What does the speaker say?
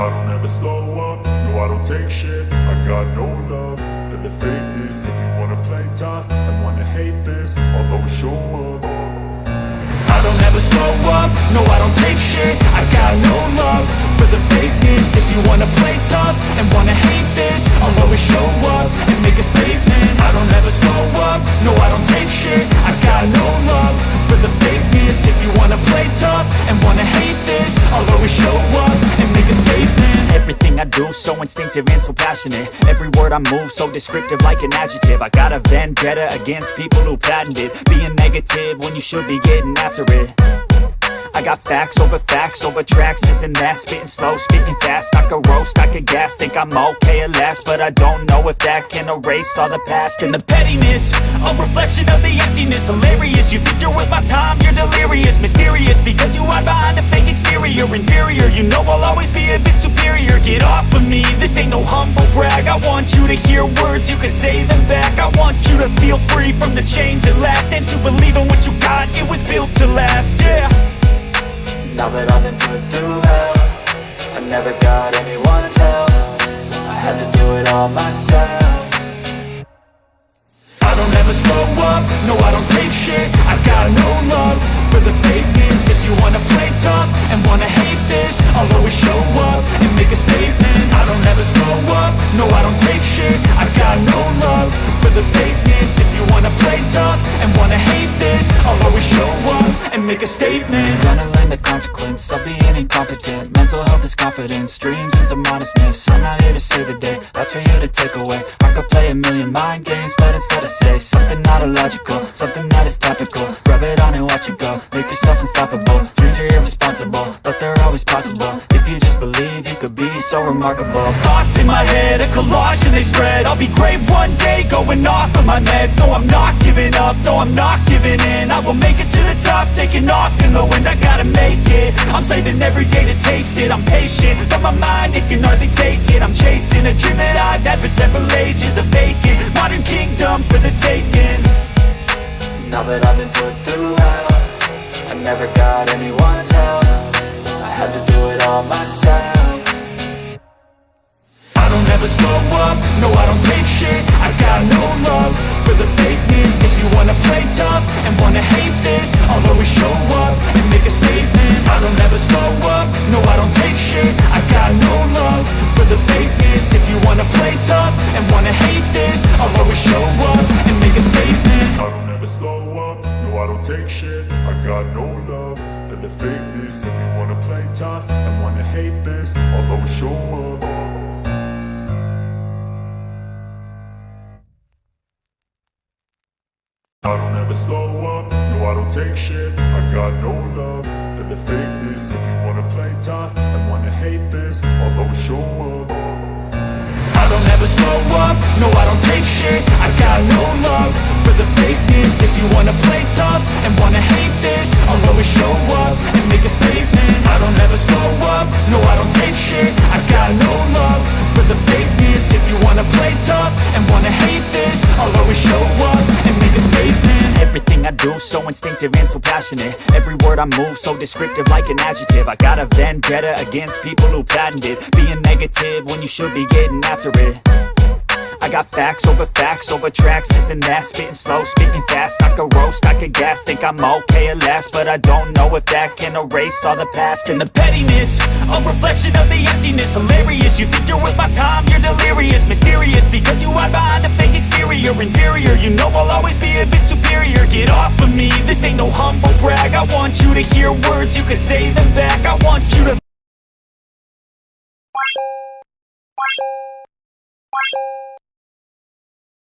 I don't ever slow up, no I don't take shit. I got no love for the fakeness. If you wanna play tough and wanna hate this, I'll always show up. I don't ever slow up, no I don't take shit. I got no love for the fakeness. If you wanna play tough and wanna hate this, I'll always show up and make a statement. I don't ever slow up, no I don't take shit. I got no love for the fakeness. If you wanna play tough and wanna hate this, I'll always show up and make a statement. Everything I do so instinctive and so passionate. Every word I move so descriptive like an adjective. I got a vendetta against people who patented being negative when you should be getting after it. I got facts over tracks, this and that. Spitting slow, spitting fast, I could roast, I could gas. Think I'm okay at last, but I don't know if that can erase all the past. And the pettiness, a reflection of the emptiness. Hilarious, you think you're worth my time, you're delirious. Mysterious, because you hide behind a fake exterior. Inferior, you know I'll always be a bit superior. Get off of me, this ain't no humble brag. I want you to hear words, you can say them back. I want you to feel free from the chains at last, and to believe in what you got, it was built to last, yeah. Now that I've been put through hell, I never got anyone's help. I had to do it all myself. I don't ever slow up, no I don't take shit. I got no love for the fakeness. If you wanna play tough and wanna hate this, I'll always show up and make a statement. I don't ever slow up, no I don't take shit. I got no love for the fakeness. If you wanna play tough and wanna hate this, I'll always show up and make a statement. Gonna learn the consequence of being incompetent. Mental health is confidence, dreams and some modestness. I'm not here to save the day, that's for you to take away. I could play a million mind games, but instead I say something not illogical, something that is topical. Rub it on and watch it go, make yourself unstoppable. Dreams are irresponsible, but they're always possible. If you just believe, you could be so remarkable. Thoughts in my head, a collage and they spread. I'll be great one day, going off of my meds. No I'm not giving up, no I'm not giving in. I will make it to the top, taking off in the wind. I gotta make it, I'm saving every day to taste it. I'm patient, but my mind, it can hardly take it. I'm chasing a dream that I've had for several ages. A vacant, modern kingdom for the taking. Now that I've been put through hell, I never got anyone's help. I had to do it all myself. I don't ever slow up, no I don't take shit. I got no love for the fakeness. If you wanna play tough and wanna hate this, I'll always show up and make a statement. I don't ever slow up, no I don't take shit. I got no love for the fakeness. If you wanna play tough and wanna hate this, I'll always show up and make a statement. I don't ever slow up, no I don't take shit. I got no love for the fakeness. If you wanna play tough and wanna hate this, I'll always show up. I don't ever slow up, no I don't take shit. I got no love for the fakeness. If you wanna play tough and wanna hate this, I'll always show up. I don't ever slow up, no I don't take shit. I got no love for the fakeness. If you wanna play tough and wanna hate this, I'll always show up and make a statement. I don't ever slow up, no I don't take shit. I got no love for the fakeness. If you wanna play tough and wanna hate this, I'll always show up and make a statement. Everything I do so instinctive and so passionate. Every word I move so descriptive like an adjective. I got a vendetta against people who patented being negative when you should be getting after it. I got facts over tracks, this and that. Spitting slow, spitting fast, I could roast, I could gas. Think I'm okay at last, but I don't know if that can erase all the past. And the pettiness, a reflection of the emptiness. Hilarious, you think you're worth my time, you're delirious. Mysterious, because you hide behind a fake exterior. Inferior, you know I'll always be a bit superior. Get off of me, this ain't no humble brag. I want you to hear words, you can say them back. I want you to